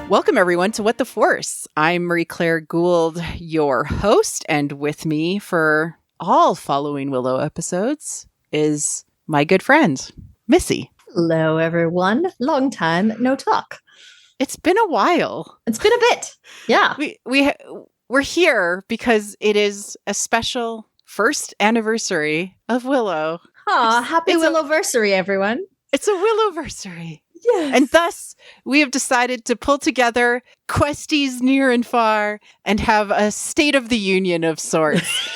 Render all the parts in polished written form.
Welcome, everyone, to What the Force. I'm Marie-Claire Gould, your host, and with me for all following Willow episodes is my good friend, Missy. Hello, everyone. Long time no talk. It's been a while. It's been a bit. Yeah. We're here because it is a special first anniversary of Willow. Aw, happy Willowversary, everyone. It's a Willowversary. Yes. And thus, we have decided to pull together questies near and far and have a State of the Union of sorts.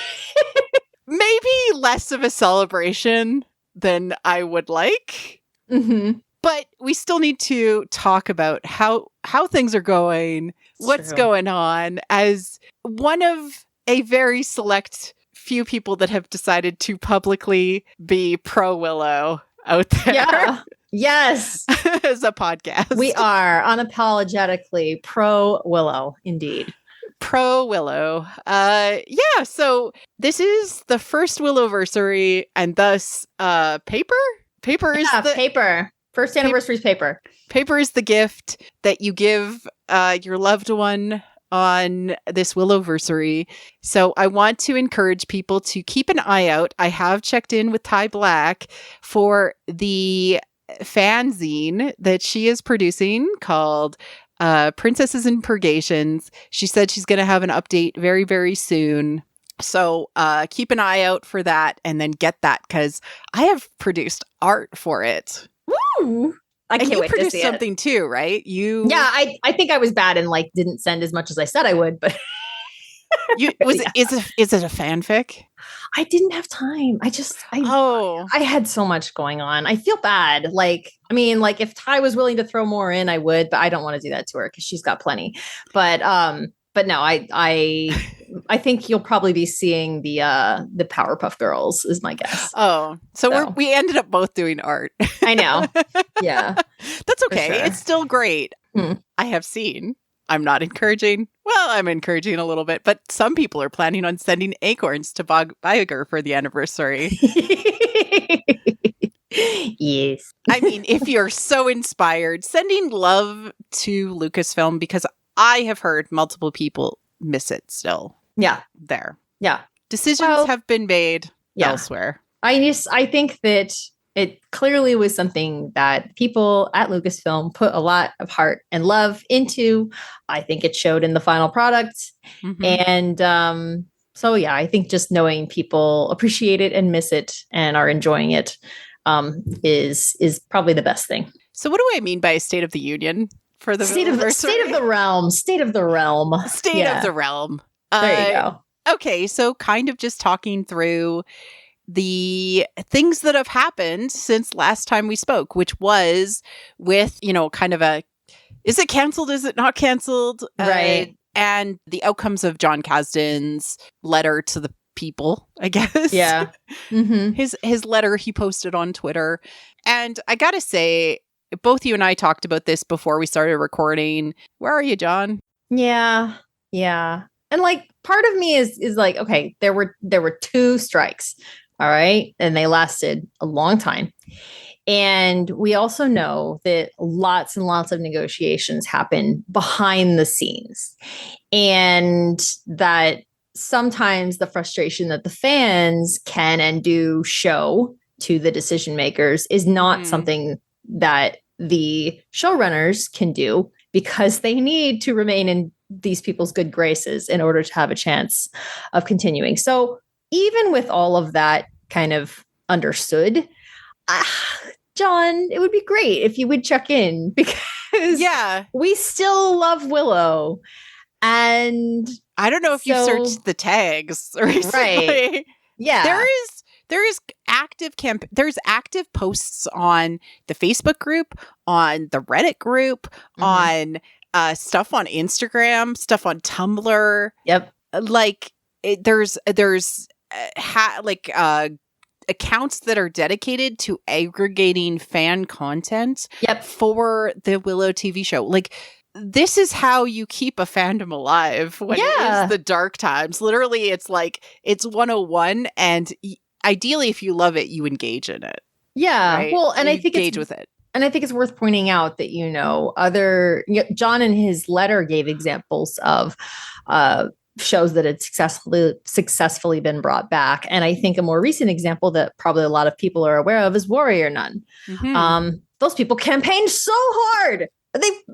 Maybe less of a celebration than I would like. Mm-hmm. But we still need to talk about how things are going, what's going on, as one of a very select few people that have decided to publicly be pro-Willow out there. Yeah. Yes. As a podcast. We are unapologetically pro-Willow, indeed. Pro-Willow. Yeah, so this is the first Willowversary, and thus paper? Paper is the... paper. First anniversary is paper. Paper is the gift that you give your loved one on this Willowversary. So I want to encourage people to keep an eye out. I have checked in with Ty Black for the fanzine that she is producing called Princesses in Purgations. She said she's going to have an update very, very soon. So keep an eye out for that and then get that because I have produced art for it. Woo! I can't wait to see it. You produced something too, right? Yeah, I think I was bad and didn't send as much as I said I would, but is it a fanfic? I didn't have time. I had so much going on. I feel bad. If Ty was willing to throw more in, I would, but I don't want to do that to her because she's got plenty. But no, I think you'll probably be seeing the Powerpuff Girls is my guess. Oh, so we ended up both doing art. I know. Yeah, that's okay. Sure. It's still great. Mm. I have seen. I'm not encouraging. Well, I'm encouraging a little bit, but some people are planning on sending acorns to Biogar for the anniversary. Yes. I mean, if you're so inspired, sending love to Lucasfilm because I have heard multiple people miss it still. Yeah. There. Yeah. Decisions have been made elsewhere. I think that it clearly was something that people at Lucasfilm put a lot of heart and love into. I think it showed in the final product. Mm-hmm. And I think just knowing people appreciate it and miss it and are enjoying it is probably the best thing. So what do I mean by a State of the Union for the State of the Realm? State of the Realm. There you go. Okay, so kind of just talking through the things that have happened since last time we spoke, which was with, kind of is it canceled? Is it not canceled? Right. And the outcomes of John Kasdan's letter to the people, I guess. Yeah. Mm-hmm. His letter he posted on Twitter. And I got to say, both you and I talked about this before we started recording. Where are you, John? Yeah. Yeah. And part of me is okay, there were 2 strikes. All right. And they lasted a long time. And we also know that lots and lots of negotiations happen behind the scenes. And that sometimes the frustration that the fans can and do show to the decision makers is not something that the showrunners can do because they need to remain in these people's good graces in order to have a chance of continuing. So even with all of that kind of understood, John, it would be great if you would check in because we still love Willow. And I don't know if you searched the tags recently. Right. Yeah. There's active posts on the Facebook group, on the Reddit group, on stuff on Instagram, stuff on Tumblr. Yep. There's accounts that are dedicated to aggregating fan content for the Willow TV show. This is how you keep a fandom alive when it is the dark times. Literally, it's 101, and ideally, if you love it, you engage in it. Yeah. Right? Well, and I think engage with it. And I think it's worth pointing out that, John in his letter gave examples of shows that had successfully been brought back. And I think a more recent example that probably a lot of people are aware of is Warrior Nun. Those people campaigned so hard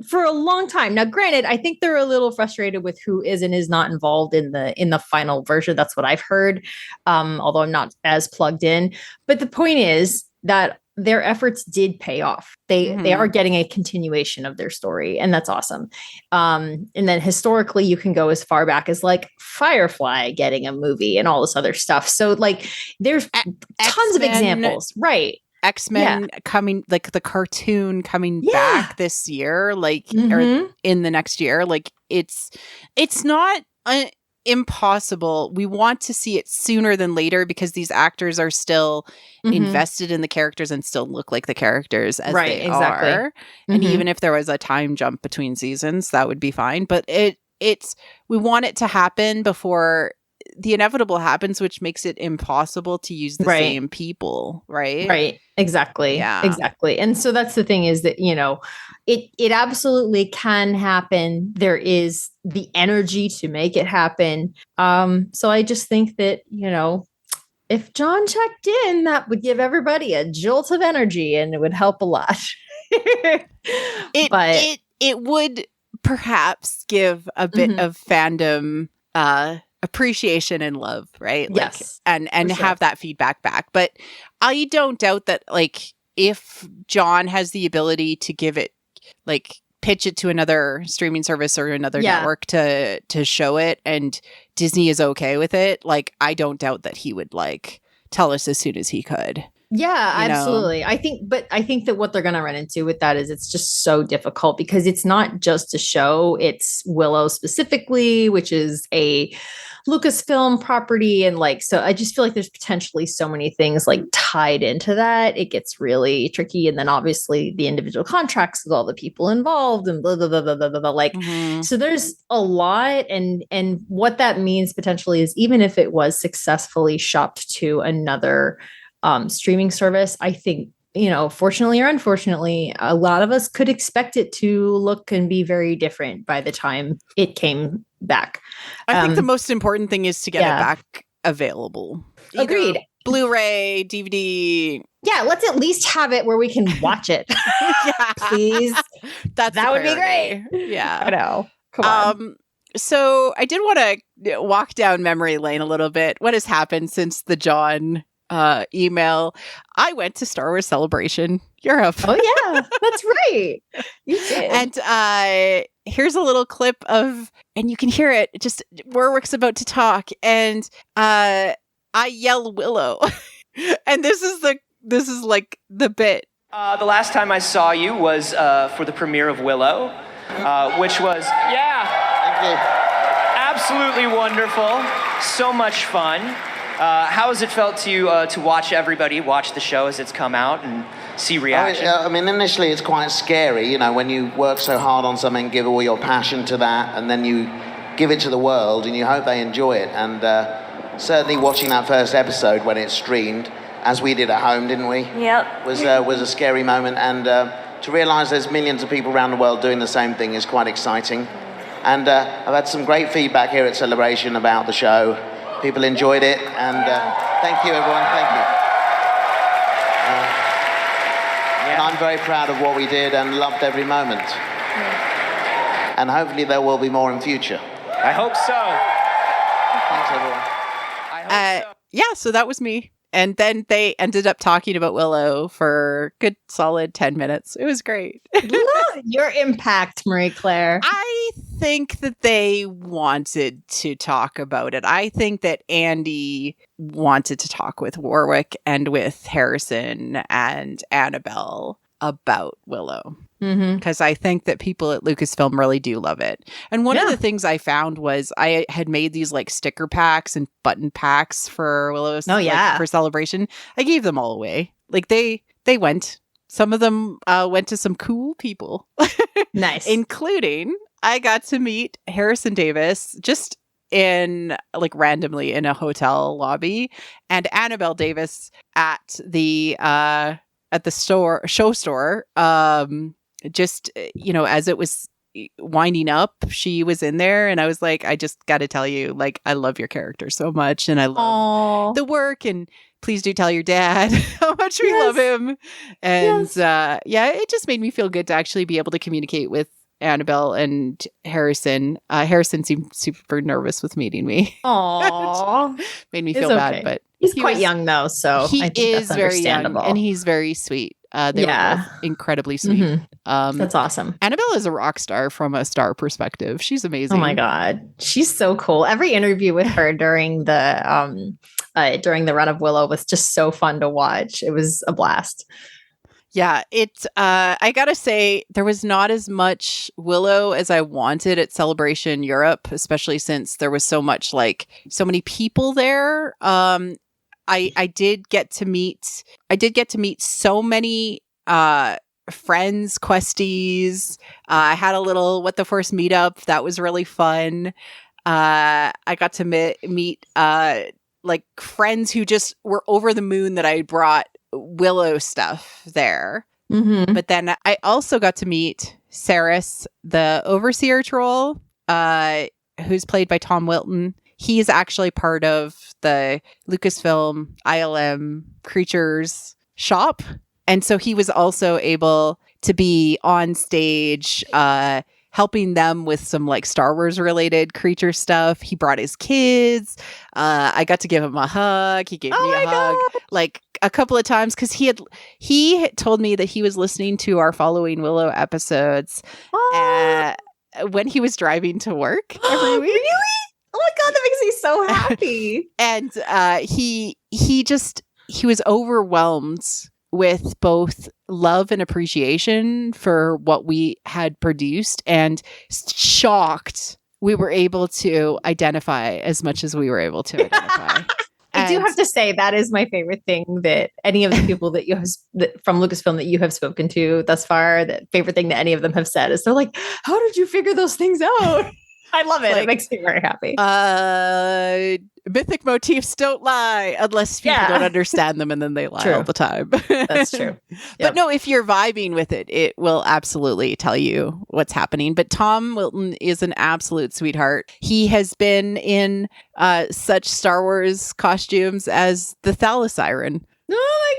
for a long time. Now, granted, I think they're a little frustrated with who is and is not involved in the final version. That's what I've heard, although I'm not as plugged in. But the point is that their efforts did pay off. They are getting a continuation of their story, and that's awesome. And then historically, you can go as far back as like Firefly getting a movie and all this other stuff. So like, there's tons of examples, right? X-Men coming, like the cartoon coming back this year, like or in the next year. Like it's not impossible. We want to see it sooner than later because these actors are still invested in the characters and still look like the characters as they are. And even if there was a time jump between seasons, that would be fine. But we want it to happen before the inevitable happens, which makes it impossible to use the same people, right? Right. Exactly. Yeah. Exactly. And so that's the thing is that, it absolutely can happen. There is the energy to make it happen. So I just think that, if John checked in, that would give everybody a jolt of energy and it would help a lot. It would perhaps give a bit of fandom appreciation and love, right? Yes. Like, and have that feedback back. But I don't doubt that, like, if John has the ability to give it, like, pitch it to another streaming service or another network to show it, and Disney is okay with it, like, I don't doubt that he would, like, tell us as soon as he could. Yeah, absolutely. I think that what they're going to run into with that is it's just so difficult because it's not just a show. It's Willow specifically, which is a Lucasfilm property. And like, so I just feel like there's potentially so many things like tied into that. It gets really tricky. And then obviously the individual contracts with all the people involved and blah, blah, blah, blah, blah, blah, blah. Like, so there's a lot. And what that means potentially is even if it was successfully shopped to another streaming service, I think, fortunately or unfortunately, a lot of us could expect it to look and be very different by the time it came back. I think the most important thing is to get it back available. Agreed. Blu-ray, DVD. Yeah, let's at least have it where we can watch it. Please. That would be great. Yeah. I know. Come on. So I did want to walk down memory lane a little bit. What has happened since the John email? I went to Star Wars Celebration Europe. Oh yeah, that's right. You did. And here's a little clip of, and you can hear it. Just Warwick's about to talk, and I yell Willow, and this is like the bit. The last time I saw you was for the premiere of Willow, which was Thank you. absolutely wonderful. So much fun. How has it felt to you to watch everybody watch the show as it's come out and see reaction? I mean, initially it's quite scary, when you work so hard on something, give all your passion to that, and then you give it to the world and you hope they enjoy it. And certainly watching that first episode when it streamed, as we did at home, didn't we? Yep. Was a scary moment, and to realise there's millions of people around the world doing the same thing is quite exciting. And I've had some great feedback here at Celebration about the show. People enjoyed it, and thank you, everyone. Thank you. And I'm very proud of what we did and loved every moment. And hopefully there will be more in future. I hope so. Thanks, everyone. I hope so. Yeah, so that was me. And then they ended up talking about Willow for a good solid 10 minutes. It was great. Love your impact, Marie Claire. I think that they wanted to talk about it. I think that Andy wanted to talk with Warwick and with Harrison and Annabelle about Willow. Because I think that people at Lucasfilm really do love it. And one of the things I found was I had made these like sticker packs and button packs for Willow for Celebration. I gave them all away. Like they went. Some of them went to some cool people. Nice. Including I got to meet Harrison Davis just in like randomly in a hotel lobby, and Annabelle Davis at the at the show store. Just as it was winding up, she was in there, and I was like, I just got to tell you, like, I love your character so much, and I love the work, and please do tell your dad how much we love him. And it just made me feel good to actually be able to communicate with Annabelle and Harrison. Harrison seemed super nervous with meeting me. Aww. Made me feel bad, but he's quite young though, so he I think is that's very young, understandable. and he's very sweet. They were both incredibly sweet. That's awesome. Annabelle is a rock star from a star perspective. She's amazing. Oh my God. She's so cool. Every interview with her during the run of Willow was just so fun to watch. It was a blast. Yeah, I gotta say, there was not as much Willow as I wanted at Celebration Europe, especially since there was so many people there. I did get to meet so many friends, questies. I had a little What the Force meetup that was really fun. I got to meet like friends who just were over the moon that I brought Willow stuff there. But then I also got to meet Saris, the overseer troll, who's played by Tom Wilton. He is actually part of the Lucasfilm ILM Creatures shop. And so he was also able to be on stage helping them with some like Star Wars related creature stuff. He brought his kids. I got to give him a hug. He gave me a hug like a couple of times because he had told me that he was listening to our following Willow episodes when he was driving to work every week. Really? Oh my God, that makes me so happy. And he was overwhelmed with both love and appreciation for what we had produced, and shocked we were able to identify as much as we were able to identify. I do have to say that is my favorite thing that any of the people that you have from Lucasfilm that you have spoken to thus far, the favorite thing that any of them have said is they're like, how did you figure those things out? I love it. It makes me very happy. Mythic motifs don't lie unless people don't understand them, and then they lie all the time. That's true. But no, if you're vibing with it, it will absolutely tell you what's happening. But Tom Wilton is an absolute sweetheart. He has been in such Star Wars costumes as the Thalasiren. Oh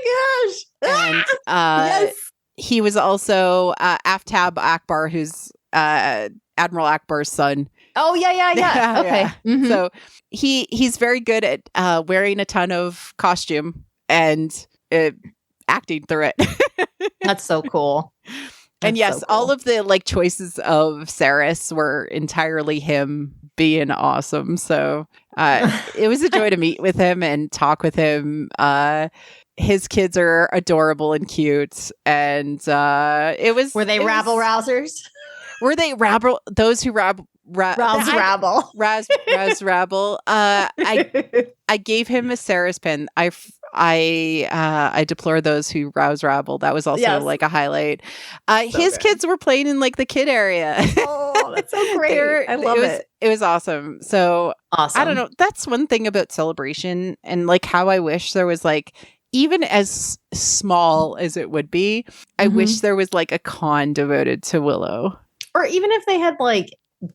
my gosh. And he was also Aftab Akbar, who's Admiral Akbar's son. Oh, yeah. Okay. Yeah. So he's very good at wearing a ton of costume and acting through it. That's so cool. And yes, all of the like choices of Saris were entirely him being awesome. So it was a joy to meet with him and talk with him. His kids are adorable and cute. And Were they rabble rousers? Were they rabble? Those who rabble? Rabble. Raz rabble. I gave him a Saris pin. I deplore those who rouse rabble. That was also like a highlight. His kids were playing in like the kid area. Oh, that's so great. I love it. It was awesome. So awesome. I don't know. That's one thing about Celebration, and like how I wish there was like, even as small as it would be, I wish there was like a con devoted to Willow. Or even if they had like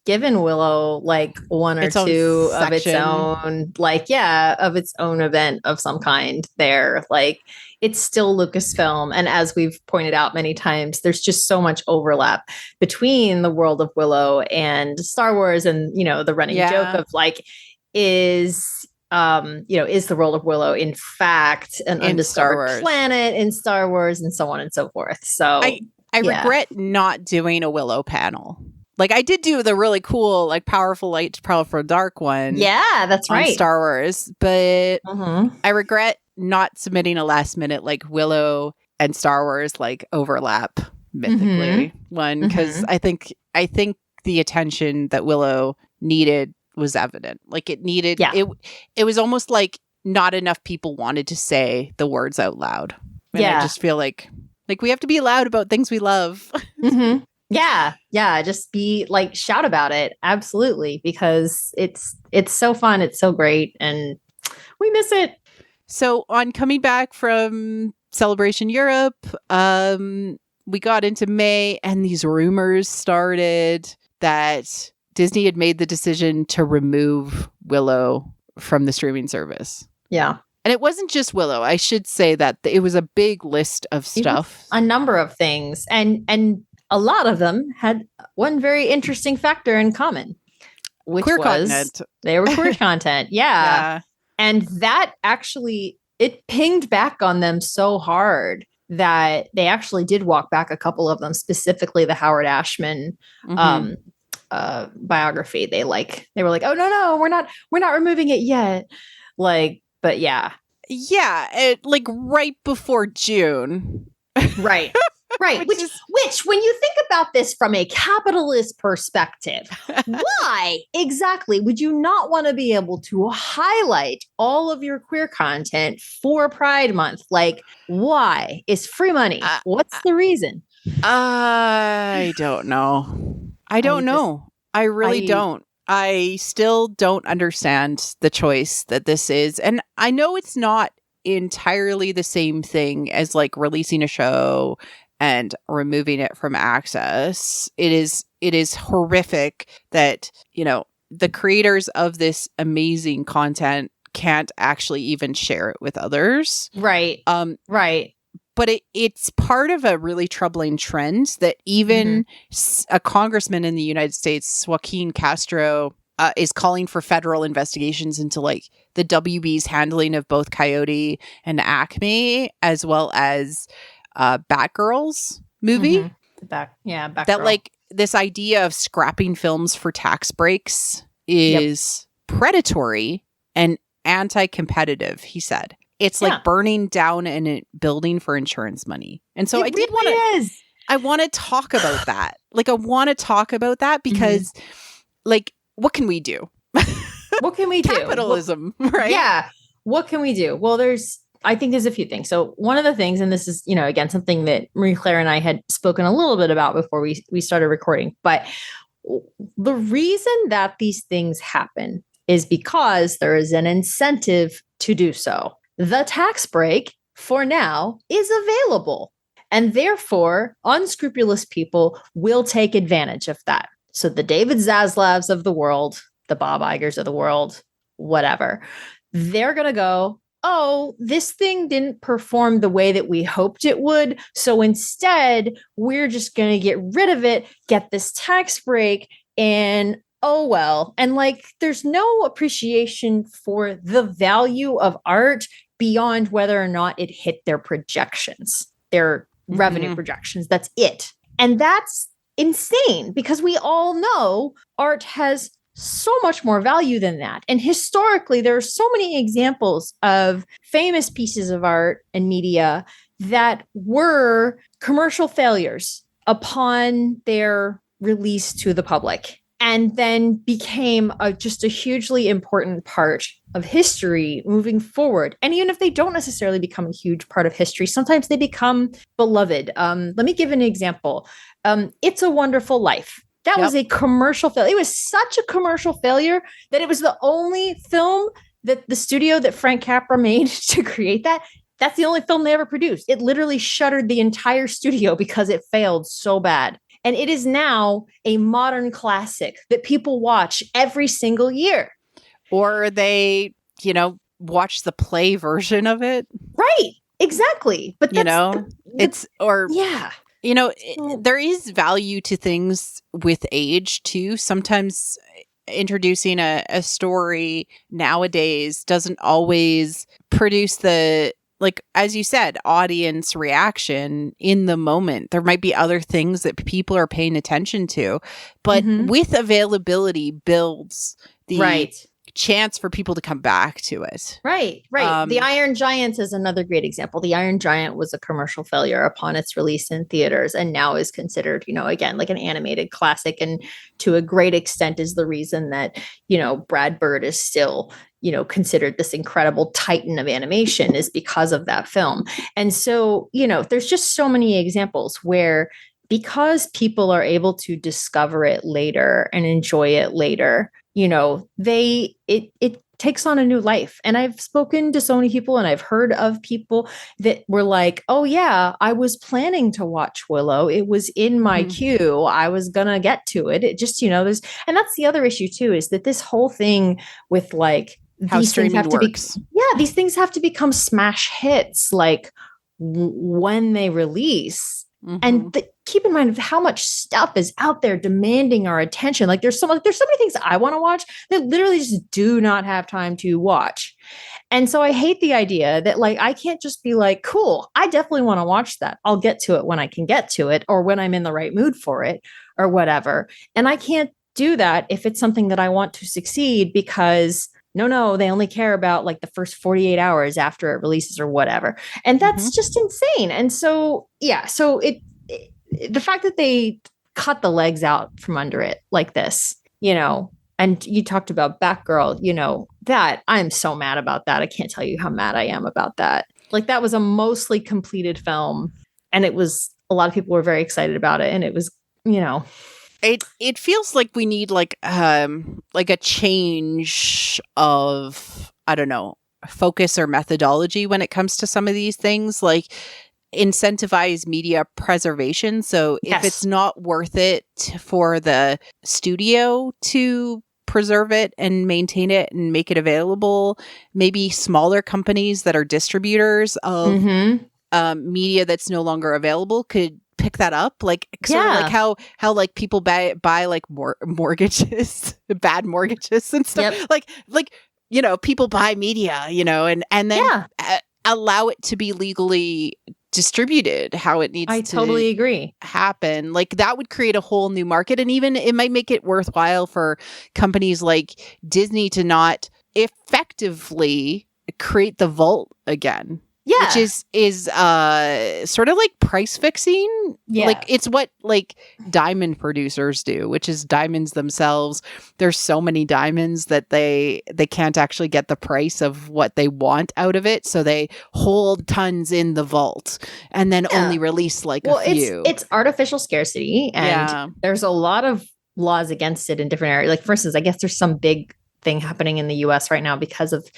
given Willow like one or two of its own, like, of its own event of some kind there. Like, it's still Lucasfilm. And as we've pointed out many times, there's just so much overlap between the world of Willow and Star Wars. And, the running joke of like, is the world of Willow in fact an undiscovered planet in Star Wars, and so on and so forth. So I regret not doing a Willow panel. Like, I did do the really cool, like, powerful light, powerful dark one. Yeah, that's right. On Star Wars. But I regret not submitting a last minute, like, Willow and Star Wars, like, overlap mythically one. Because I think the attention that Willow needed was evident. Like, it needed, it was almost like not enough people wanted to say the words out loud. And I just feel like we have to be loud about things we love. Yeah. Just be like, shout about it. Absolutely. Because it's so fun. It's so great. And we miss it. So on coming back from Celebration Europe. We got into May, and these rumors started that Disney had made the decision to remove Willow from the streaming service. Yeah. And it wasn't just Willow. I should say that it was a big list of stuff. A number of things. And a lot of them had one very interesting factor in common, which Queer was content. They were queer content. Yeah. And that actually, it pinged back on them so hard that they actually did walk back a couple of them, specifically the Howard Ashman biography. They were like, oh no, we're not removing it yet. But yeah. Yeah, right before June. Right. Right. Which, when you think about this from a capitalist perspective, why exactly would you not want to be able to highlight all of your queer content for Pride Month? Why? It's free money. What's the reason? I don't know. I really don't. I still don't understand the choice that this is. And I know it's not entirely the same thing as releasing a show and removing it from access. It is horrific that, the creators of this amazing content can't actually even share it with others. Right. Right. But it's part of a really troubling trend that even a congressman in the United States, Joaquin Castro, is calling for federal investigations into the WB's handling of both Coyote and Acme, as well as Batgirl's movie. Batgirl. That this idea of scrapping films for tax breaks is predatory and anti-competitive, he said. It's like burning down a building for insurance money. And so I want to talk about that. I want to talk about that because what can we do? What can we do? Capitalism, right? Yeah. What can we do? Well, I think there's a few things. So one of the things, and this is, again, something that Marie-Claire and I had spoken a little bit about before we started recording, but the reason that these things happen is because there is an incentive to do so. The tax break, for now, is available. And therefore, unscrupulous people will take advantage of that. So the David Zaslavs of the world, the Bob Igers of the world, whatever, they're going to go, oh, this thing didn't perform the way that we hoped it would. So instead, we're just going to get rid of it, get this tax break, and oh, well. And there's no appreciation for the value of art beyond whether or not it hit their projections, their revenue projections. That's it. And that's insane because we all know art has so much more value than that. And historically, there are so many examples of famous pieces of art and media that were commercial failures upon their release to the public, and then became just a hugely important part of history moving forward. And even if they don't necessarily become a huge part of history, sometimes they become beloved. Let me give an example. It's a Wonderful Life. That was a commercial failure. It was such a commercial failure that it was the only film that the studio that Frank Capra made to create that. That's the only film they ever produced. It literally shuttered the entire studio because it failed so bad. And it is now a modern classic that people watch every single year. Or they, watch the play version of it. Right. Exactly. But there is value to things with age too. Sometimes introducing a story nowadays doesn't always produce the, as you said, audience reaction in the moment. There might be other things that people are paying attention to, but with availability builds the chance for people to come back to it. Right. The Iron Giant is another great example. The Iron Giant was a commercial failure upon its release in theaters and now is considered, again, like an animated classic. And to a great extent is the reason that, Brad Bird is still, considered this incredible titan of animation is because of that film. And so, there's just so many examples where because people are able to discover it later and enjoy it later, it takes on a new life. And I've spoken to so many people and I've heard of people that were like, oh yeah, I was planning to watch Willow. It was in my queue. I was going to get to it. It just, there's, and that's the other issue too, is that this whole thing with like, how streaming works. These things have to become smash hits, like when they release. And keep in mind how much stuff is out there demanding our attention. Like there's so many things that I want to watch that literally just do not have time to watch. And so I hate the idea that like, I can't just be like, cool, I definitely want to watch that. I'll get to it when I can get to it or when I'm in the right mood for it or whatever. And I can't do that if it's something that I want to succeed because no, they only care about like the first 48 hours after it releases or whatever. And that's just insane. And so, so the fact that they cut the legs out from under it like this, and you talked about Batgirl, that I'm so mad about that. I can't tell you how mad I am about that. Like that was a mostly completed film and a lot of people were very excited about it. And it was, It feels like we need like a change of, I don't know, focus or methodology when it comes to some of these things, like incentivize media preservation. So if it's not worth it for the studio to preserve it and maintain it and make it available, maybe smaller companies that are distributors of media that's no longer available could pick that up, like sort of like how like people buy like mortgages, bad mortgages and stuff. Like people buy media, and then allow it to be legally distributed how it needs. I totally agree. Happen. Like that would create a whole new market, and even it might make it worthwhile for companies like Disney to not effectively create the vault again. Yeah. Which is sort of like price fixing. Yeah. Like it's what like diamond producers do, which is diamonds themselves. There's so many diamonds that they can't actually get the price of what they want out of it. So they hold tons in the vault and then only release like a few. It's artificial scarcity. And there's a lot of laws against it in different areas. Like for instance, I guess there's some big thing happening in the US right now because of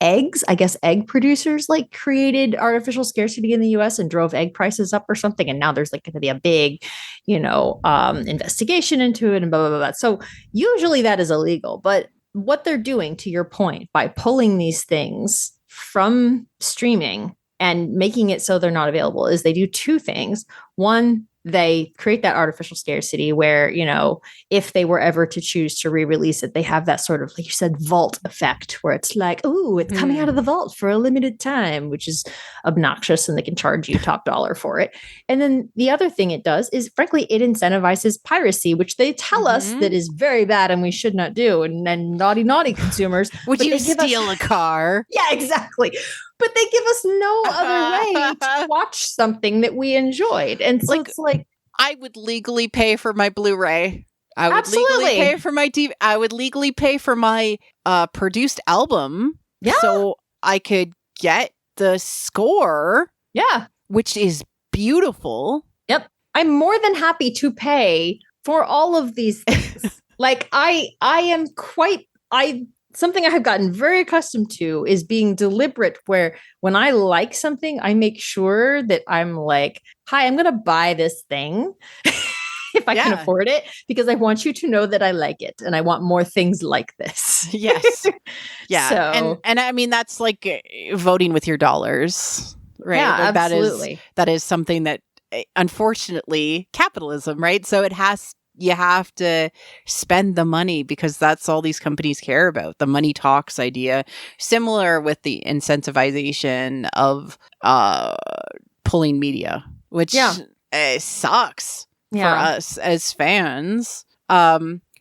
eggs. I guess egg producers like created artificial scarcity in the US and drove egg prices up or something. And now there's like going to be a big, investigation into it and blah, blah, blah, blah. So usually that is illegal. But what they're doing, to your point, by pulling these things from streaming and making it so they're not available is they do two things. One, they create that artificial scarcity where, if they were ever to choose to re-release it, they have that sort of, like you said, vault effect where it's like, oh, it's coming out of the vault for a limited time, which is obnoxious and they can charge you top dollar for it. And then the other thing it does is, frankly, it incentivizes piracy, which they tell us that is very bad and we should not do. And then naughty consumers. Would you steal a car? Yeah, exactly. But they give us no other way to watch something that we enjoyed. And so it's like, I would legally pay for my Blu-ray. I would legally pay for my DVD. I would legally pay for my produced album. Yeah. So I could get the score. Yeah. Which is beautiful. Yep. I'm more than happy to pay for all of these things. Like something I have gotten very accustomed to is being deliberate, where when I like something, I make sure that I'm like, hi, I'm going to buy this thing if I can afford it, because I want you to know that I like it and I want more things like this. Yes. Yeah. So, and I mean, that's like voting with your dollars, right? Yeah, like absolutely. That is something that, unfortunately, capitalism, right? So you have to spend the money because that's all these companies care about. The money talks idea. Similar with the incentivization of pulling media, which sucks for us as fans.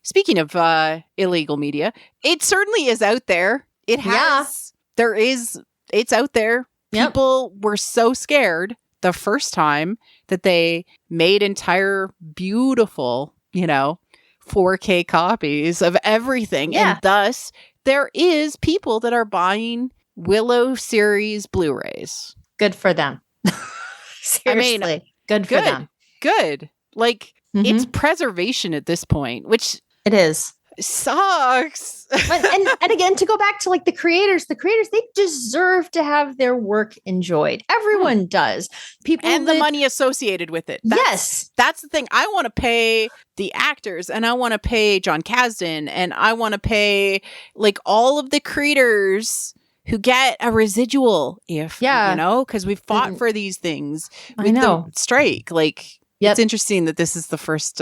Speaking of illegal media, it certainly is out there. It has. It's out there. Yep. People were so scared the first time that they made entire beautiful 4K copies of everything. Yeah. And thus, there is people that are buying Willow series Blu-rays. Good for them. Seriously. Good for them. Good. Like, it's preservation at this point, which it is. Sucks. and again, to go back to like the creators, they deserve to have their work enjoyed. Everyone does. People and the money associated with it. That's the thing. I want to pay the actors, and I want to pay John Kasdan, and I want to pay like all of the creators who get a residual because we've fought for these things with the strike. Like, it's interesting that this is the first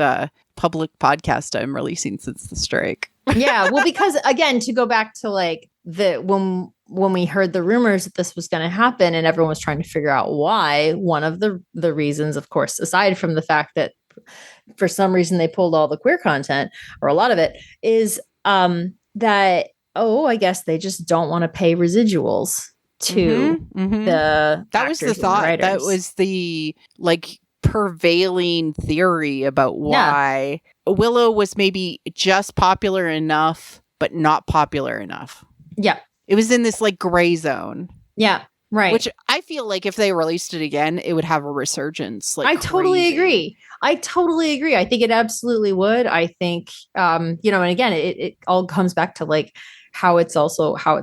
public podcast I'm releasing since the strike. Yeah, well, because again, to go back to like when we heard the rumors that this was going to happen and everyone was trying to figure out why, one of the reasons, of course, aside from the fact that for some reason they pulled all the queer content or a lot of it, is that, I guess they just don't want to pay residuals to the that was the thought. That was the like prevailing theory about why Willow was maybe just popular enough but not popular enough. Yeah. It was in this like gray zone. Yeah. Right. Which I feel like if they released it again, it would have a resurgence. Like, I totally agree. I think it absolutely would. I think, and again, it all comes back to like how it's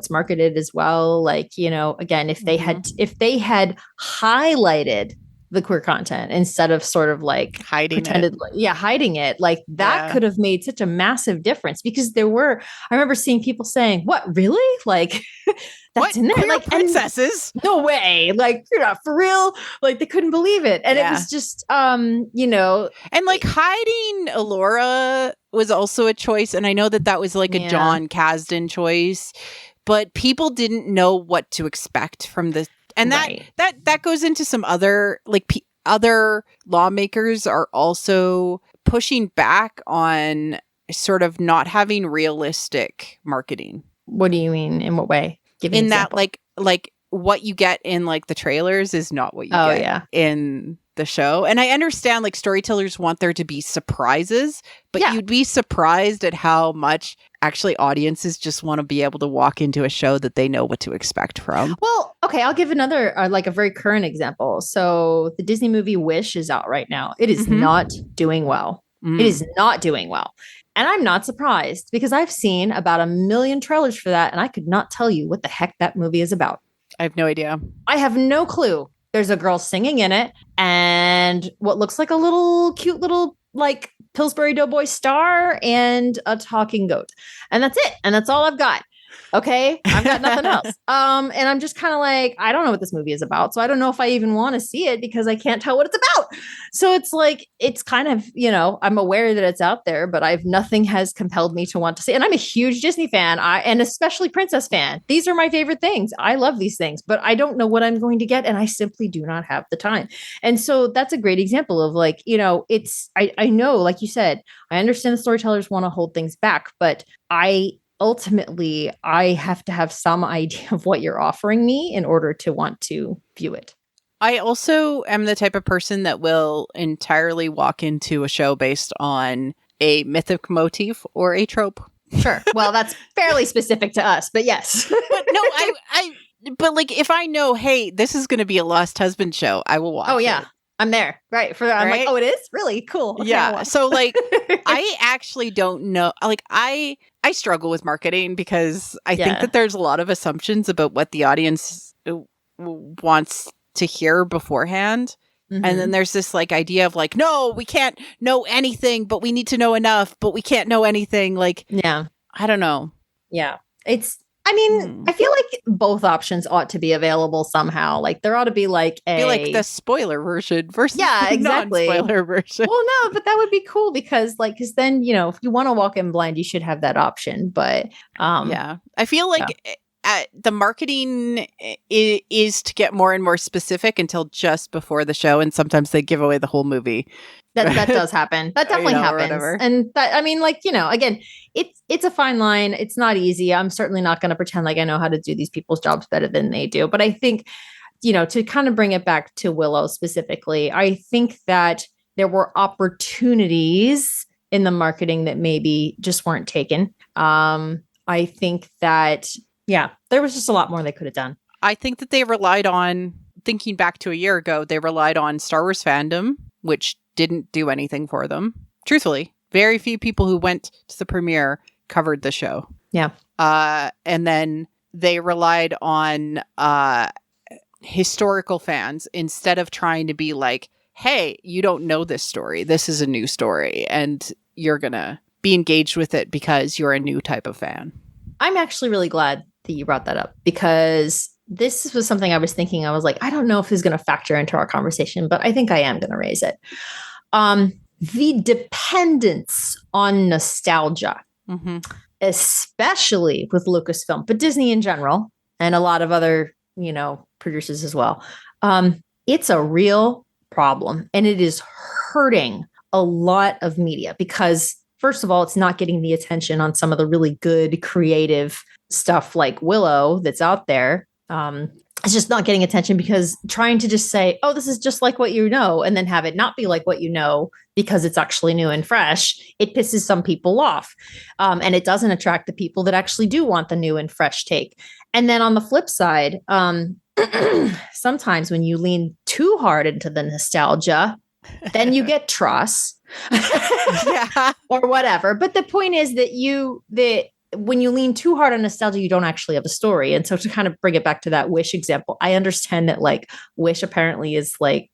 marketed as well. Like, again, if they had highlighted the queer content instead of sort of like hiding it, like that could have made such a massive difference, because I remember seeing people saying, what, really? Like that's in there, queer like princesses? No way. Like, you're not for real. Like, they couldn't believe it. And it was just, and like hiding Allura was also a choice. And I know that was like a John Kasdan choice, but people didn't know what to expect from the. And that goes into some other, like, other lawmakers are also pushing back on sort of not having realistic marketing. What do you mean? In what way? Give me an example. That, like what you get in like the trailers is not what you get in the show. And I understand like storytellers want there to be surprises, but you'd be surprised at how much actually audiences just want to be able to walk into a show that they know what to expect from. Well, okay, I'll give another like a very current example. So the Disney movie Wish is out right now. It is not doing well. It is not doing well. And I'm not surprised, because I've seen about 1 million trailers for that, and I could not tell you what the heck that movie is about. I have no idea. I have no clue. There's a girl singing in it, and what looks like a cute little like Pillsbury Doughboy star and a talking goat. And that's it. And that's all I've got. Okay. I've got nothing else. And I'm just kind of like, I don't know what this movie is about. So I don't know if I even want to see it, because I can't tell what it's about. So it's like, it's kind of, I'm aware that it's out there, but nothing has compelled me to want to see it. And I'm a huge Disney fan, and especially princess fan. These are my favorite things. I love these things, but I don't know what I'm going to get, and I simply do not have the time. And so that's a great example of like, I know, like you said, I understand the storytellers want to hold things back, but ultimately, I have to have some idea of what you're offering me in order to want to view it. I also am the type of person that will entirely walk into a show based on a mythic motif or a trope. Sure. Well, that's fairly specific to us, but yes. But no, but like if I know, hey, this is going to be a Lost Husband show, I will watch. Oh yeah. It. I'm there. Right. I'm like, oh, it is? Really? Cool. Okay, yeah. So like, I actually don't know. Like I struggle with marketing, because I think that there's a lot of assumptions about what the audience wants to hear beforehand. And then there's this like idea of like, no, we can't know anything, but we need to know enough, but we can't know anything. Like, I don't know. Yeah. I feel like both options ought to be available somehow. Like there ought to be like the spoiler version versus exactly. the non-spoiler version. Well, no, but that would be cool, because then, if you want to walk in blind, you should have that option. But I feel like the marketing is to get more and more specific until just before the show. And sometimes they give away the whole movie. That does happen. That definitely happens. And that, again, it's a fine line. It's not easy. I'm certainly not going to pretend like I know how to do these people's jobs better than they do. But I think, to kind of bring it back to Willow specifically, I think that there were opportunities in the marketing that maybe just weren't taken. I think that, there was just a lot more they could have done. I think that they relied on, thinking back to a year ago, they relied on Star Wars fandom, which didn't do anything for them. Truthfully, very few people who went to the premiere covered the show. Yeah. And then they relied on historical fans instead of trying to be like, hey, you don't know this story. This is a new story, and you're going to be engaged with it because you're a new type of fan. I'm actually really glad that you brought that up, because this was something I was thinking. I was like, I don't know if this is going to factor into our conversation, but I think I am going to raise it. The dependence on nostalgia, especially with Lucasfilm, but Disney in general, and a lot of other, producers as well. It's a real problem, and it is hurting a lot of media because, first of all, it's not getting the attention on some of the really good creative stuff like Willow that's out there. It's just not getting attention because trying to just say, oh, this is just like what you know, and then have it not be like what you know because it's actually new and fresh, it pisses some people off. And it doesn't attract the people that actually do want the new and fresh take. And then on the flip side, sometimes when you lean too hard into the nostalgia, then you get trust or whatever. But the point is that when you lean too hard on nostalgia, you don't actually have a story. And so to kind of bring it back to that Wish example, I understand that like Wish apparently is like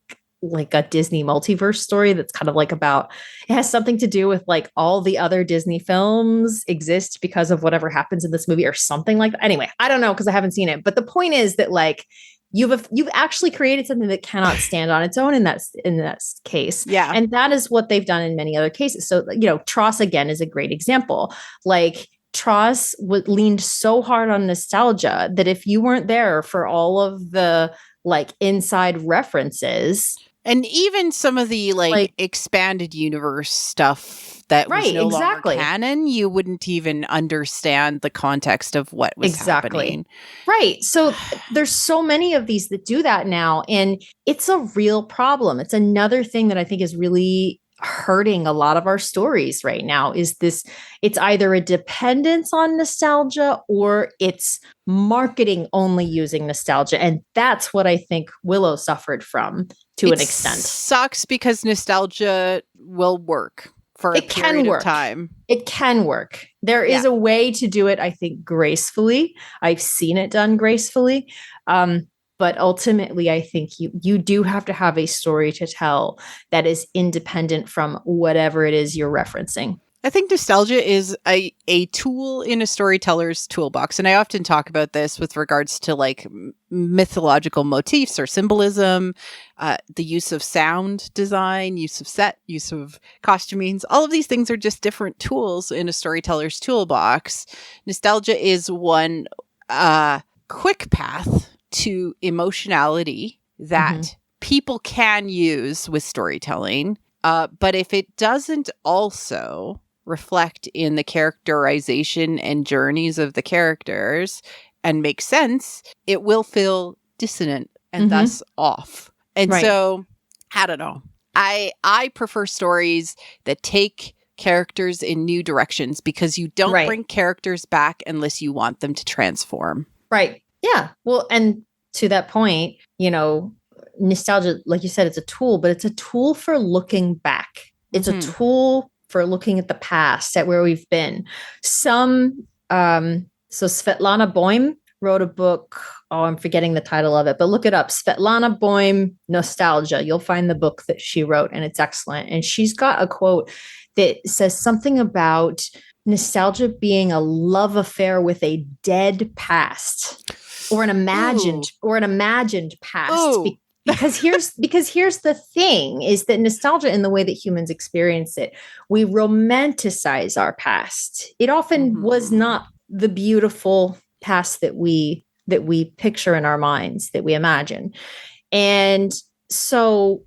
a Disney multiverse story that's kind of like it has something to do with like all the other Disney films exist because of whatever happens in this movie or something like that. Anyway, I don't know because I haven't seen it. But the point is that like you've actually created something that cannot stand on its own in that case. Yeah. And that is what they've done in many other cases. So, Tross again is a great example. Like Tross leaned so hard on nostalgia that if you weren't there for all of the like inside references, and even some of the like expanded universe stuff that was no longer canon, you wouldn't even understand the context of what was happening. Right. So there's so many of these that do that now, and it's a real problem. It's another thing that I think is really hurting a lot of our stories right now is this. It's either a dependence on nostalgia or it's marketing only using nostalgia. And that's what I think Willow suffered from to an extent. It sucks because nostalgia will work for a period of time. It can work. There is a way to do it, I think, gracefully. I've seen it done gracefully. But ultimately, I think you do have to have a story to tell that is independent from whatever it is you're referencing. I think nostalgia is a tool in a storyteller's toolbox. And I often talk about this with regards to like mythological motifs or symbolism, the use of sound design, use of set, use of costumings. All of these things are just different tools in a storyteller's toolbox. Nostalgia is one quick path to emotionality that people can use with storytelling. But if it doesn't also reflect in the characterization and journeys of the characters and make sense, it will feel dissonant and thus off. And so, I don't know. I prefer stories that take characters in new directions because you don't bring characters back unless you want them to transform. Right. Yeah. Well, and to that point, nostalgia, like you said, it's a tool, but it's a tool for looking back. It's a tool for looking at the past, at where we've been. So Svetlana Boym wrote a book. Oh, I'm forgetting the title of it, but look it up. Svetlana Boym, Nostalgia. You'll find the book that she wrote, and it's excellent. And she's got a quote that says something about nostalgia being a love affair with a dead past. Or an imagined past. Because here's the thing is that nostalgia, in the way that humans experience it, we romanticize our past. It often was not the beautiful past that we picture in our minds, that we imagine. And so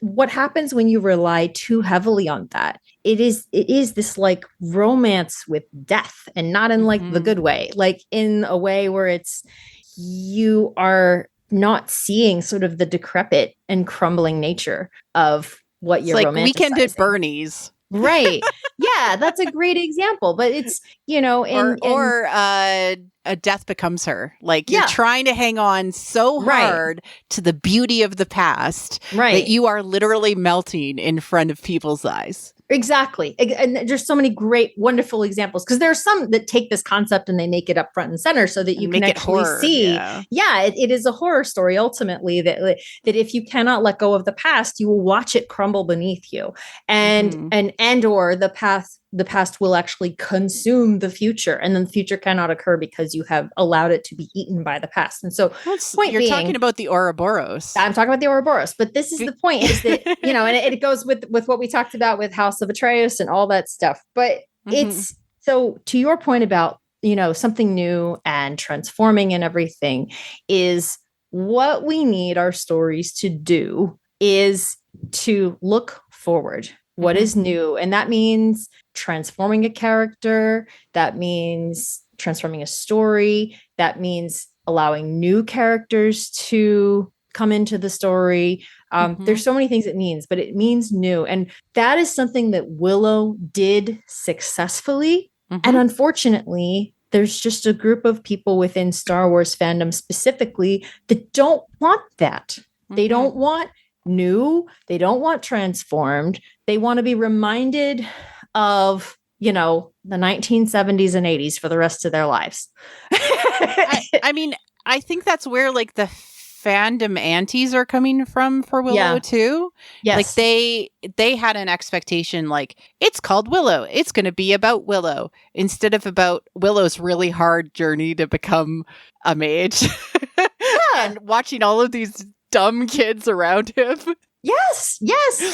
what happens when you rely too heavily on that? It is this like romance with death, and not in like the good way, like in a way where you are not seeing sort of the decrepit and crumbling nature of what you're romanticizing. Weekend at Bernie's. Right. Yeah, that's a great example. But it's, a death becomes her. Like you're Yeah. trying to hang on so Right. hard to the beauty of the past Right. that you are literally melting in front of people's eyes. Exactly. And there's so many great, wonderful examples because there are some that take this concept and they make it up front and center so that you And can make it actually horror, see. yeah. It is a horror story ultimately that if you cannot let go of the past, you will watch it crumble beneath you. And or the past will actually consume the future, and then the future cannot occur because you have allowed it to be eaten by the past. And so You're talking about the Ouroboros. I'm talking about the Ouroboros, but this is the point is that, and it goes with what we talked about with House of Atreus and all that stuff. But it's so to your point about, something new and transforming and everything is what we need our stories to do is to look forward. What is new? And that means transforming a character. That means transforming a story. That means allowing new characters to come into the story. There's so many things it means, but it means new. And that is something that Willow did successfully. And unfortunately, there's just a group of people within Star Wars fandom specifically that don't want that. They don't want new. They don't want transformed. They want to be reminded of, the 1970s and 80s for the rest of their lives. I mean, I think that's where like the fandom antis are coming from for Willow too. Yes. Like they had an expectation like it's called Willow. It's going to be about Willow instead of about Willow's really hard journey to become a mage and watching all of these dumb kids around him. Yes.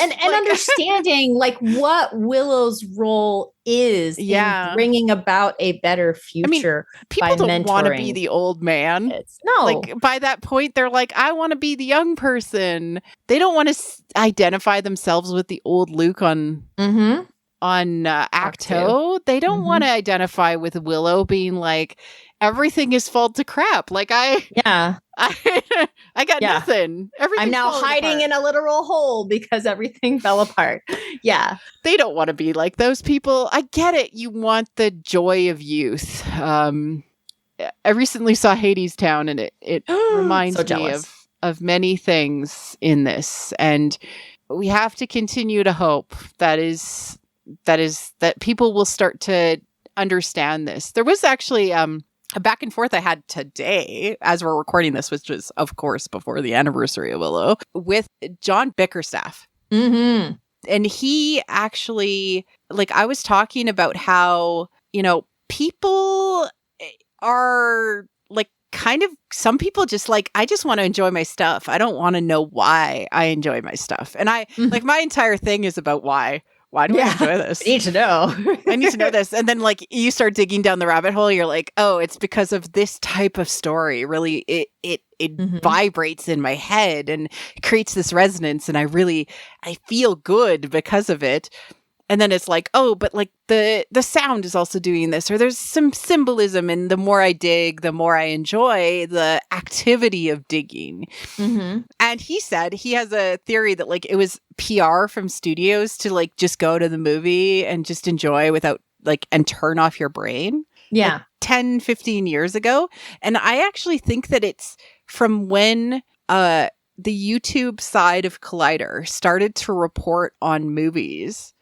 And understanding like what Willow's role is in bringing about a better future. People don't want to be the old man. No. Like by that point, they're like, I want to be the young person. They don't want to identify themselves with the old Luke on Acto. They don't want to identify with Willow being like, everything is fallen to crap. Like I got nothing. I'm now hiding in a literal hole because everything fell apart. Yeah. They don't want to be like those people. I get it. You want the joy of youth. I recently saw Hades Town and it reminds me of many things in this. And we have to continue to hope that people will start to understand this. There was actually a back and forth I had today as we're recording this, which was, of course, before the anniversary of Willow, with John Bickerstaff. And he actually, like, I was talking about how, people are like kind of, some people just like, I just want to enjoy my stuff. I don't want to know why I enjoy my stuff. And like, my entire thing is about why. Why do I enjoy this? I need to know. I need to know this. And then like you start digging down the rabbit hole. You're like, oh, it's because of this type of story. Really, it vibrates in my head and creates this resonance. And I feel good because of it. And then it's like, oh, but like the sound is also doing this, or there's some symbolism. And the more I dig, the more I enjoy the activity of digging. And he said he has a theory that like it was PR from studios to like just go to the movie and just enjoy without like and turn off your brain. Yeah. Like 10, 15 years ago. And I actually think that it's from when the YouTube side of Collider started to report on movies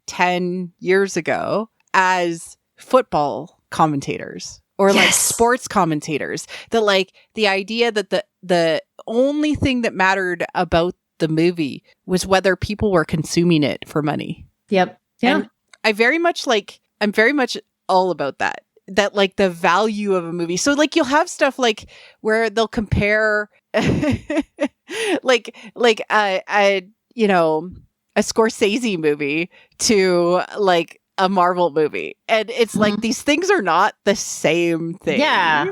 10 years ago as football commentators or like sports commentators, that like the idea that the only thing that mattered about the movie was whether people were consuming it for money. Yep. Yeah. And I'm very much all about that like the value of a movie. So like you'll have stuff like where they'll compare like a Scorsese movie to like a Marvel movie. And it's like, these things are not the same thing. Yeah.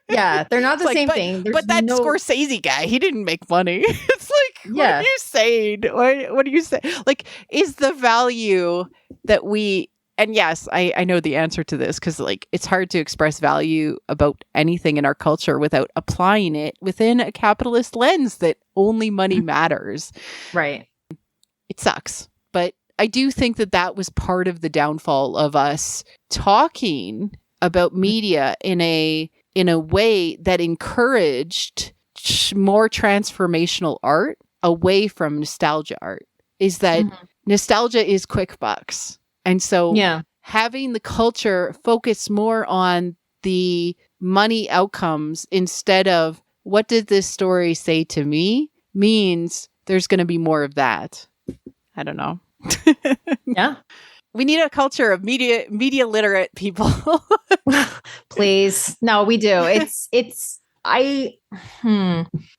Yeah. They're not the same thing. But that Scorsese guy, he didn't make money. It's like, what are you saying? What are you saying? Like, is the value that we, and yes, I know the answer to this because like it's hard to express value about anything in our culture without applying it within a capitalist lens that only money matters. Right. It sucks, but I do think that was part of the downfall of us talking about media in a way that encouraged more transformational art away from nostalgia art is that nostalgia is quick bucks. And so having the culture focus more on the money outcomes instead of what did this story say to me means there's going to be more of that. I don't know. Yeah. We need a culture of media literate people. Please. No, we do.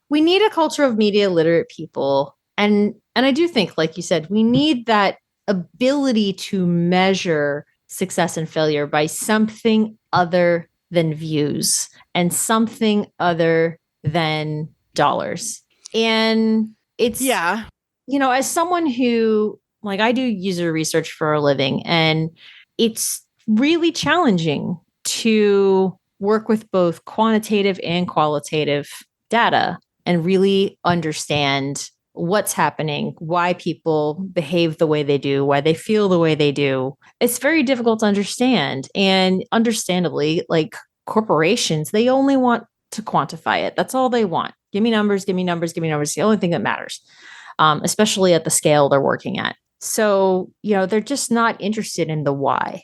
We need a culture of media literate people. And I do think, like you said, we need that ability to measure success and failure by something other than views and something other than dollars. And it's, as someone who, like, I do user research for a living, and it's really challenging to work with both quantitative and qualitative data and really understand what's happening, why people behave the way they do, why they feel the way they do. It's very difficult to understand. And understandably, like corporations, they only want to quantify it. That's all they want. Give me numbers, give me numbers, give me numbers. It's the only thing that matters, especially at the scale they're working at. So, they're just not interested in the why.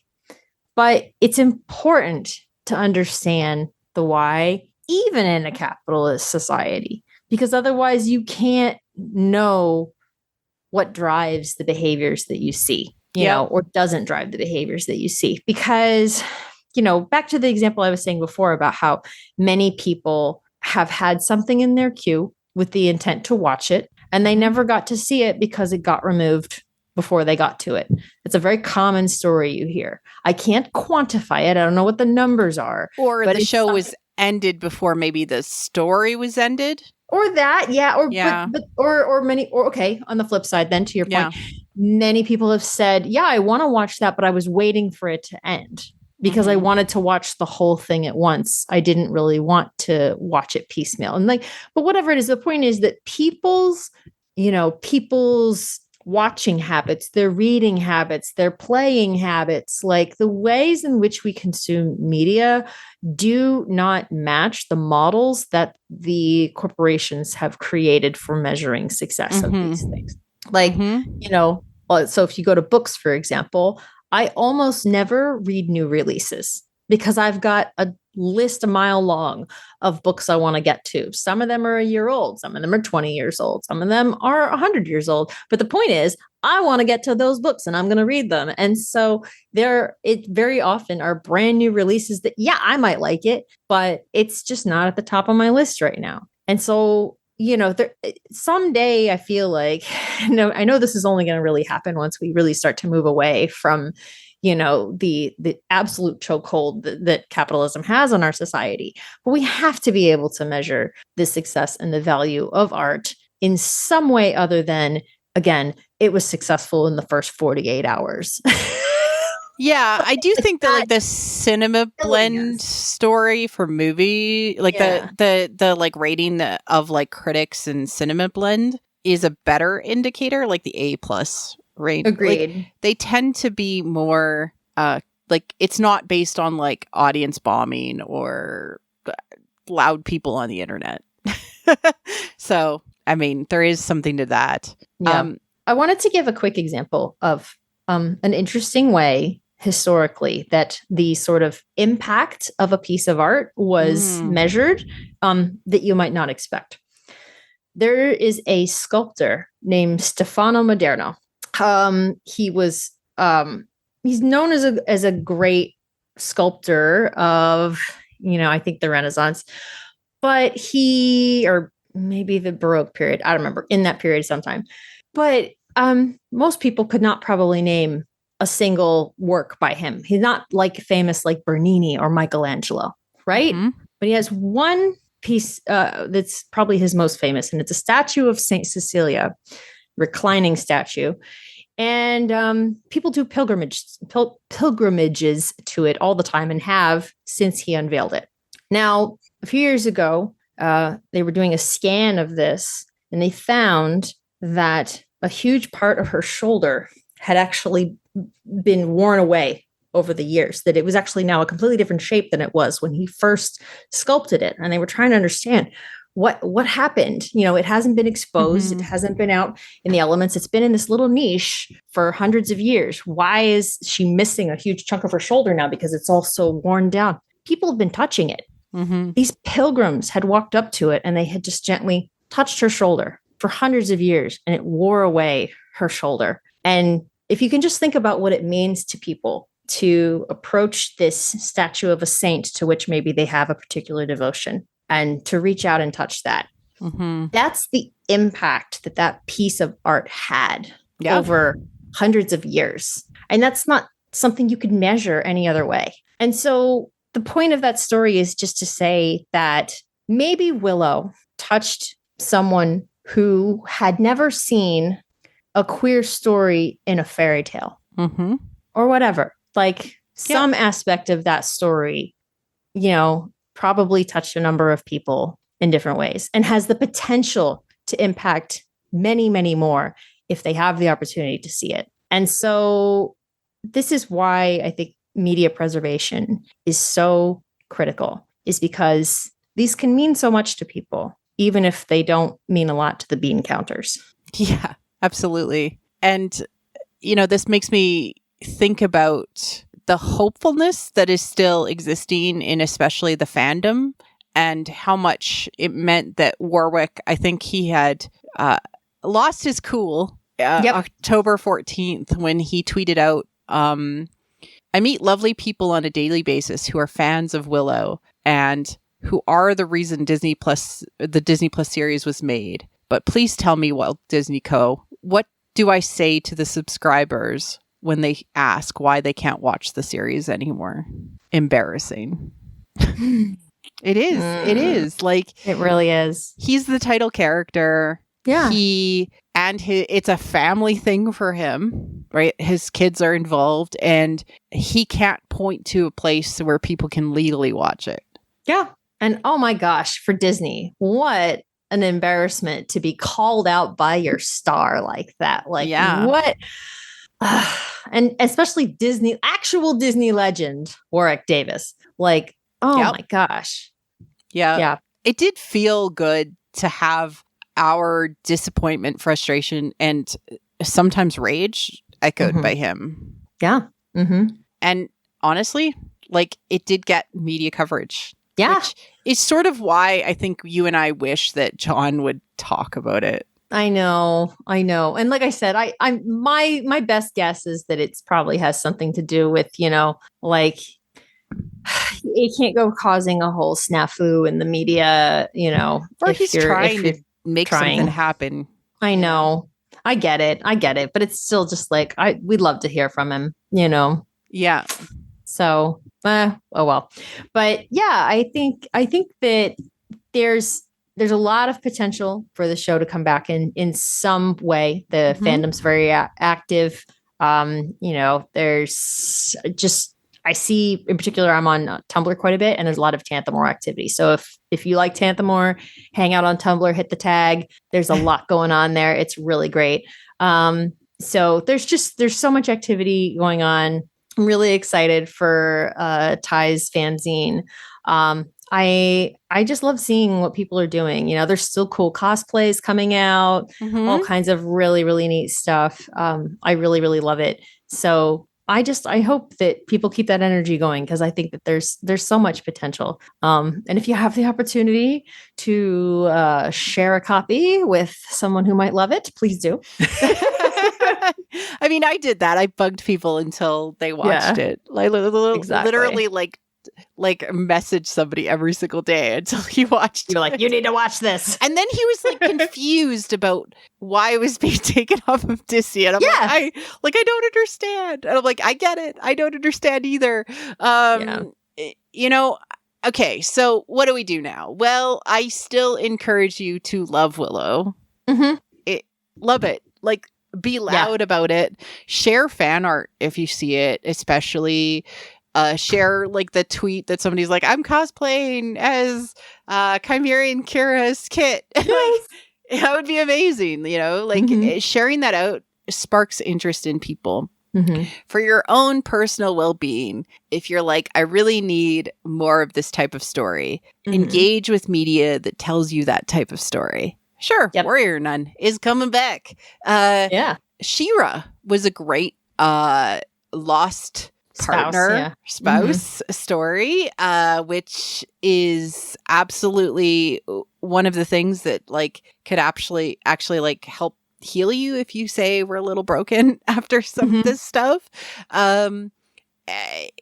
But it's important to understand the why, even in a capitalist society, because otherwise you can't know what drives the behaviors that you see, or doesn't drive the behaviors that you see. Because, back to the example I was saying before about how many people have had something in their queue with the intent to watch it, and they never got to see it because it got removed before they got to it. It's a very common story you hear. I can't quantify it. I don't know what the numbers are. Or the show was ended before maybe the story was ended. Or that, okay, on the flip side, then to your point, many people have said, I want to watch that, but I was waiting for it to end because I wanted to watch the whole thing at once. I didn't really want to watch it piecemeal. And but whatever it is, the point is that people's watching habits, their reading habits, their playing habits, like the ways in which we consume media do not match the models that the corporations have created for measuring success of these things. So if you go to books, for example, I almost never read new releases because I've got a list a mile long of books I want to get to. Some of them are a year old. Some of them are 20 years old. Some of them are 100 years old. But the point is, I want to get to those books and I'm going to read them. And so it very often are brand new releases that, I might like it, but it's just not at the top of my list right now. And so, someday I feel like, I know this is only going to really happen once we really start to move away from the absolute chokehold that capitalism has on our society. But we have to be able to measure the success and the value of art in some way other than, again, it was successful in the first 48 hours. Yeah, I do think that the cinema blend story for movie, the rating of critics and cinema blend is a better indicator, like the A+ rate. Agreed. They tend to be more it's not based on audience bombing or loud people on the internet. So, I mean, there is something to that. Yeah. I wanted to give a quick example of an interesting way historically that the sort of impact of a piece of art was measured that you might not expect. There is a sculptor named Stefano Maderno. He's known as a great sculptor of, I think the Renaissance, but or maybe the Baroque period. I don't remember, in that period sometime. But most people could not probably name a single work by him. He's not famous like Bernini or Michelangelo, right? But he has one piece that's probably his most famous, and it's a statue of Saint Cecilia, reclining statue. And people do pilgrimages to it all the time and have since he unveiled it. Now, a few years ago, they were doing a scan of this, and they found that a huge part of her shoulder had actually been worn away over the years, that it was actually now a completely different shape than it was when he first sculpted it. And they were trying to understand what happened. It hasn't been exposed. It hasn't been out in the elements. It's been in this little niche for hundreds of years. Why is she missing a huge chunk of her shoulder now? Because it's all so worn down. People have been touching it. These pilgrims had walked up to it and they had just gently touched her shoulder for hundreds of years, and it wore away her shoulder. And if you can just think about what it means to people to approach this statue of a saint to which maybe they have a particular devotion, and to reach out and touch that, that's the impact that piece of art had over hundreds of years. And that's not something you could measure any other way. And so the point of that story is just to say that maybe Willow touched someone who had never seen a queer story in a fairy tale or whatever. Like some aspect of that story, probably touched a number of people in different ways and has the potential to impact many, many more if they have the opportunity to see it. And so this is why I think media preservation is so critical, is because these can mean so much to people, even if they don't mean a lot to the bean counters. Yeah, absolutely. And, this makes me think about the hopefulness that is still existing in especially the fandom, and how much it meant that Warwick, I think he had lost his cool October 14th when he tweeted out, I meet lovely people on a daily basis who are fans of Willow and who are the reason the Disney Plus series was made. But please tell me, Walt Disney Co., what do I say to the subscribers when they ask why they can't watch the series anymore? Embarrassing. It is. It is. Like, it really is. He's the title character. Yeah. It's a family thing for him, right? His kids are involved and he can't point to a place where people can legally watch it. Yeah. And oh my gosh, for Disney, what an embarrassment to be called out by your star like that. Like, what? And especially actual Disney legend, Warwick Davis. Like, oh my gosh. Yeah. Yeah. It did feel good to have our disappointment, frustration, and sometimes rage echoed by him. Yeah. And honestly, like, it did get media coverage. Yeah. Which is sort of why I think you and I wish that John would talk about it. I know. And like I said, my best guess is that it's probably has something to do with, like, it can't go causing a whole snafu in the media, Or he's trying to make something happen. I know. I get it. But it's still just like, we'd love to hear from him, Yeah. So, oh well. But yeah, I think that there's a lot of potential for the show to come back in some way. The fandom's very active. There's just, I see in particular, I'm on Tumblr quite a bit, and there's a lot of Tanthamore activity. So if you like Tanthamore, hang out on Tumblr, hit the tag. There's a lot going on there. It's really great. So there's so much activity going on. I'm really excited for Ty's fanzine. I just love seeing what people are doing. There's still cool cosplays coming out, all kinds of really, really neat stuff. I really, really love it. So I hope that people keep that energy going, because I think that there's so much potential. And if you have the opportunity to share a copy with someone who might love it, please do. I mean, I did that. I bugged people until they watched it. Like, literally, like message somebody every single day until he watched. You're like, you need to watch this. And then he was like confused about why it was being taken off of Disney. And I'm I don't understand. And I'm like, I get it. I don't understand either. Okay, so what do we do now? Well, I still encourage you to love Willow. Love it. Like, be loud about it. Share fan art if you see it, especially. Share like the tweet that somebody's like, I'm cosplaying as Chimerian Kira's kit. Like, that would be amazing, sharing that out sparks interest in people. For your own personal well-being, if you're like, I really need more of this type of story, engage with media that tells you that type of story. Sure, Warrior Nun is coming back. She-Ra was a great lost partner, spouse story, which is absolutely one of the things that like could actually like help heal you if you say we're a little broken after some of this stuff.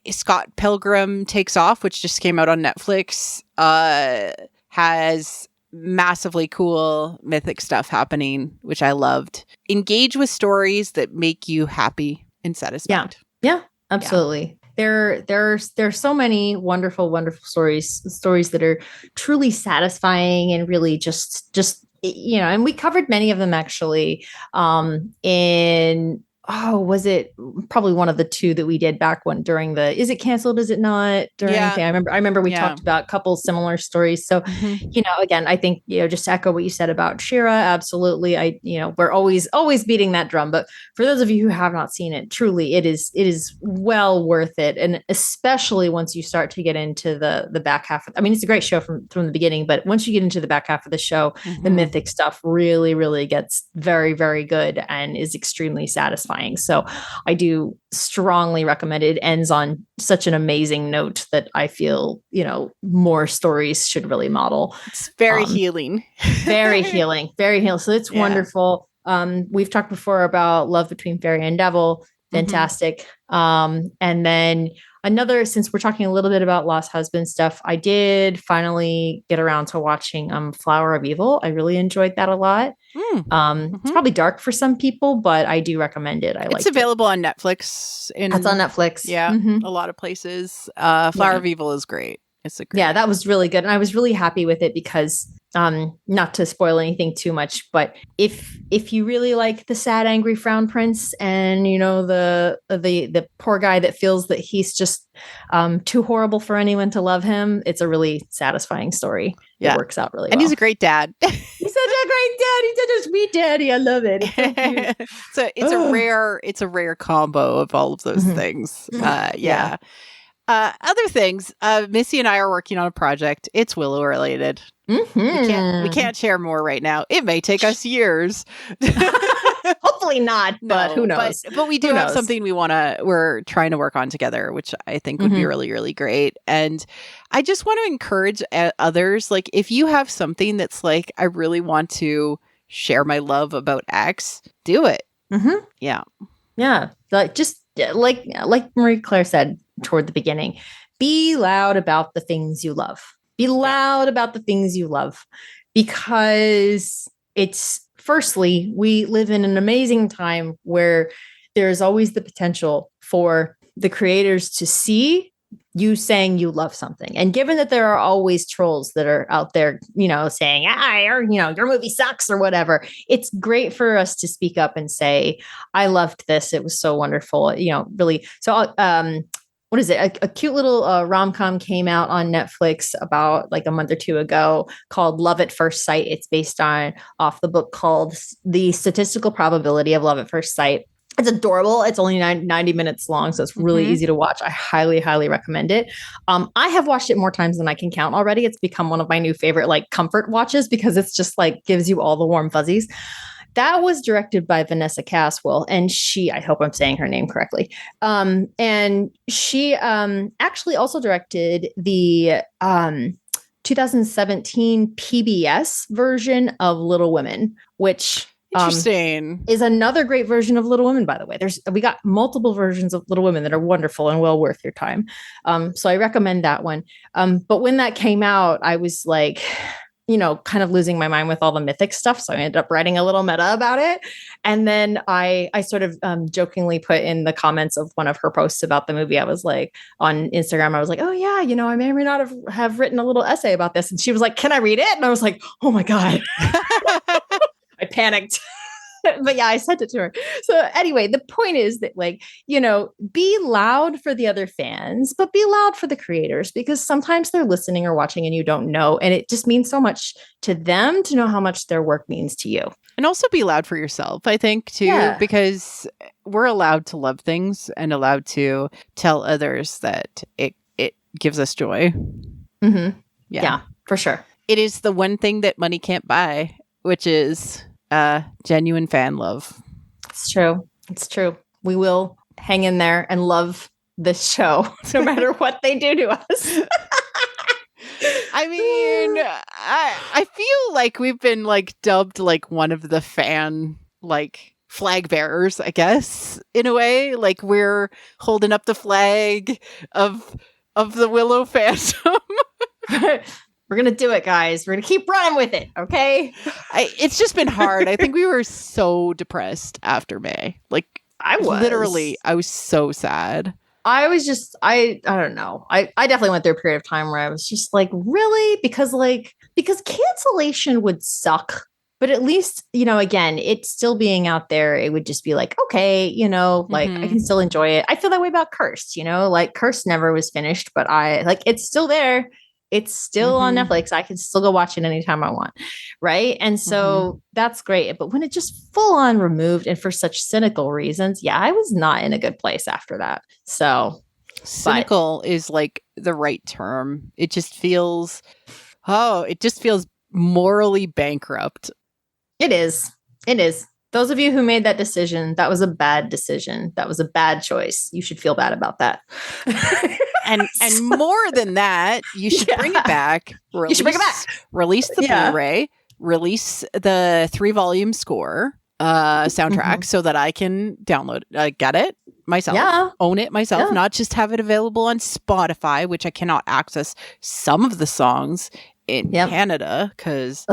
Scott Pilgrim Takes Off, which just came out on Netflix, has massively cool mythic stuff happening, which I loved. Engage with stories that make you happy and satisfied. Yeah, absolutely. Yeah. There's so many wonderful stories that are truly satisfying and really just and we covered many of them actually was it probably one of the two that we did back during the Is It Canceled, Is It Not? During anything. I remember we talked about a couple similar stories. So, again, I think, just to echo what you said about She-Ra, absolutely. We're always beating that drum, but for those of you who have not seen it, truly it is well worth it. And especially once you start to get into the back half. It's a great show from the beginning, but once you get into the back half of the show, the mythic stuff really, really gets very, very good and is extremely satisfying. So I do strongly recommend it. It ends on such an amazing note that I feel, more stories should really model. It's very healing. Very healing. Very healing. So it's wonderful. We've talked before about Love Between Fairy and Devil. Fantastic. And then another, since we're talking a little bit about lost husband stuff, I did finally get around to watching Flower of Evil. I really enjoyed that a lot. It's probably dark for some people, but I do recommend it. It's available on Netflix. It's on Netflix. Yeah, a lot of places. Flower of Evil is great. It's that was really good, and I was really happy with it because not to spoil anything too much, but if you really like the sad, angry frown prince and the poor guy that feels that he's just too horrible for anyone to love him, it's a really satisfying story. It works out really well. And he's a great dad. He's such a great dad. He's such a sweet daddy. I love it. So it's a rare combo of all of those things. Other things, Missy and I are working on a project. It's Willow related. We can't share more right now. It may take us years. Hopefully not, but who knows? But we do have something we're trying to work on together, which I think would be really, really great. And I just want to encourage others, like if you have something that's like, I really want to share my love about X, do it. Yeah. Like Marie Claire said toward the beginning, be loud about the things you love. Be loud about the things you love, because firstly, we live in an amazing time where there's always the potential for the creators to see you saying you love something. And given that there are always trolls that are out there, saying, your movie sucks or whatever, it's great for us to speak up and say, I loved this. It was so wonderful. Really. So, what is it? A cute little rom-com came out on Netflix about like a month or two ago called Love at First Sight. It's based off the book called The Statistical Probability of Love at First Sight. It's adorable. It's only 90 minutes long, so it's really easy to watch. I highly, highly recommend it. I have watched it more times than I can count already. It's become one of my new favorite like comfort watches because it's just like gives you all the warm fuzzies. That was directed by Vanessa Caswell, and I hope I'm saying her name correctly. And she actually also directed the 2017 PBS version of Little Women, which interesting is another great version of Little Women, by the way. We got multiple versions of Little Women that are wonderful and well worth your time. So I recommend that one. But when that came out, I was like, kind of losing my mind with all the mythic stuff. So I ended up writing a little meta about it. And then I sort of jokingly put in the comments of one of her posts about the movie. I was like, on Instagram, I was like, oh yeah, I may or may not have written a little essay about this. And she was like, can I read it? And I was like, oh my God. I panicked. But yeah, I sent it to her. So anyway, the point is that, like, be loud for the other fans, but be loud for the creators, because sometimes they're listening or watching and you don't know. And it just means so much to them to know how much their work means to you. And also be loud for yourself, I think, too, because we're allowed to love things and allowed to tell others that it gives us joy. Mm-hmm. Yeah, for sure. It is the one thing that money can't buy, which is genuine fan love. It's true. It's true. We will hang in there and love this show no matter what they do to us. I mean, I feel like we've been like dubbed like one of the fan like flag bearers, I guess, in a way. Like we're holding up the flag of the Willow fandom. We're going to do it, guys. We're going to keep running with it. Okay. It's just been hard. I think we were so depressed after May. Like I was so sad. I was just, I don't know. I definitely went through a period of time where I was just like, really? Because cancellation would suck. But at least, again, it's still being out there. It would just be like, okay, like I can still enjoy it. I feel that way about Cursed, like Cursed never was finished, but it's still there. It's still on Netflix. I can still go watch it anytime I want. Right. And so that's great. But when it just full on removed and for such cynical reasons, I was not in a good place after that. So cynical is like the right term. It just feels morally bankrupt. It is. It is. Those of you who made that decision, that was a bad decision. That was a bad choice. You should feel bad about that. And more than that, you should bring it back. You should bring it back. Release the Blu-ray. Release the 3-volume score soundtrack so that I can download, get it myself, own it myself, not just have it available on Spotify, which I cannot access some of the songs in Canada because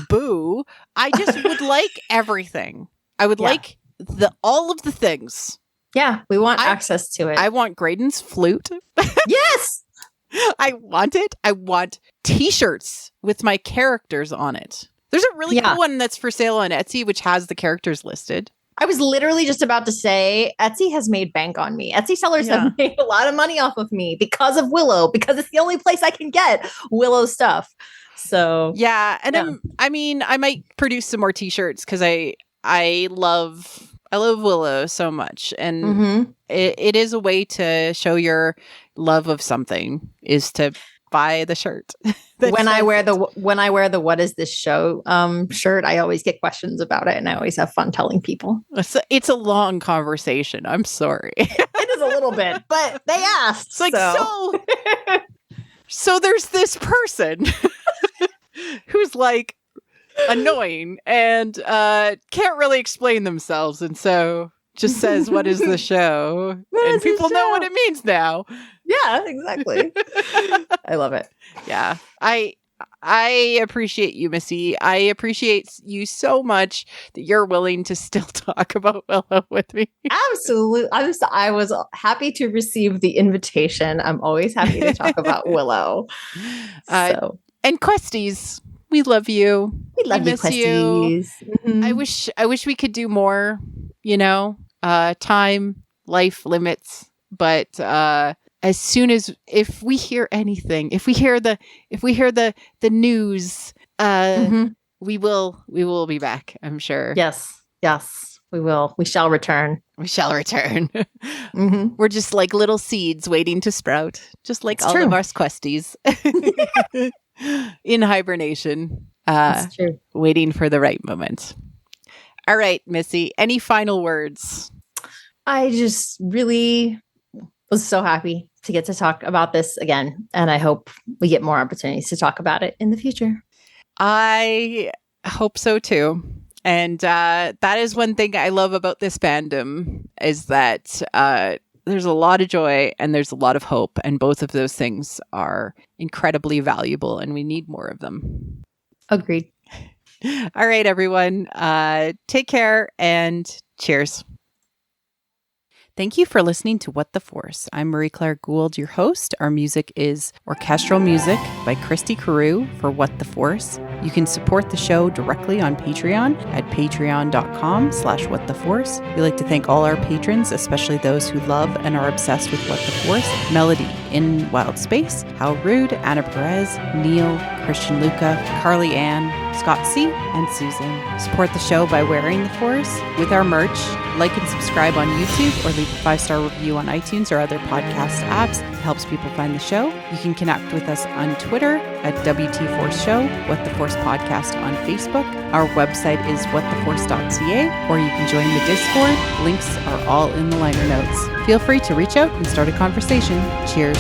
boo. I just would like everything. I would like all of the things. Yeah, we want access to it. I want Graydon's flute. Yes! I want it. I want t-shirts with my characters on it. There's a really cool one that's for sale on Etsy, which has the characters listed. I was literally just about to say, Etsy has made bank on me. Etsy sellers have made a lot of money off of me because of Willow, because it's the only place I can get Willow stuff. So and I might produce some more t-shirts because I love Willow so much, and it is a way to show your love of something is to buy the shirt. When I wear the what is this show shirt, I always get questions about it, and I always have fun telling people. It's a long conversation. I'm sorry. It is a little bit, but they asked. It's like so there's this person who's like annoying and can't really explain themselves, and so just says, "What is the show?" And people know what it means now. Yeah, exactly. I love it. Yeah, I appreciate you, Missy. I appreciate you so much that you're willing to still talk about Willow with me. Absolutely. I was happy to receive the invitation. I'm always happy to talk about Willow. And Questies, we love you. We love you, Questies. Mm-hmm. I wish we could do more, time, life limits, but as soon as if we hear anything, if we hear the news, we will be back, I'm sure. Yes, we will. We shall return. We're just like little seeds waiting to sprout, just like all of our Questies in hibernation, That's true. waiting for the right moment. All right, Missy, any final words? I just really was so happy to get to talk about this again, and I hope we get more opportunities to talk about it in the future. I hope so too. And that is one thing I love about this fandom is that there's a lot of joy and there's a lot of hope, and both of those things are incredibly valuable, and we need more of them. Agreed. All right, everyone. Take care and cheers. Thank you for listening to What the Force. I'm Marie-Claire Gould, your host. Our music is orchestral music by Christy Carew for What the Force. You can support the show directly on Patreon at patreon.com/whattheforce. We like to thank all our patrons, especially those who love and are obsessed with What the Force. Melody in Wild Space, Hal Rude, Anna Perez, Neil, Christian Luca, Carly Ann, Scott C., and Susan. Support the show by wearing the Force with our merch. Like and subscribe on YouTube or leave a 5-star review on iTunes or other podcast apps. It helps people find the show. You can connect with us on Twitter at WT Force Show, What the Force Podcast on Facebook. Our website is whattheforce.ca, or you can join the Discord. Links are all in the liner notes. Feel free to reach out and start a conversation. Cheers.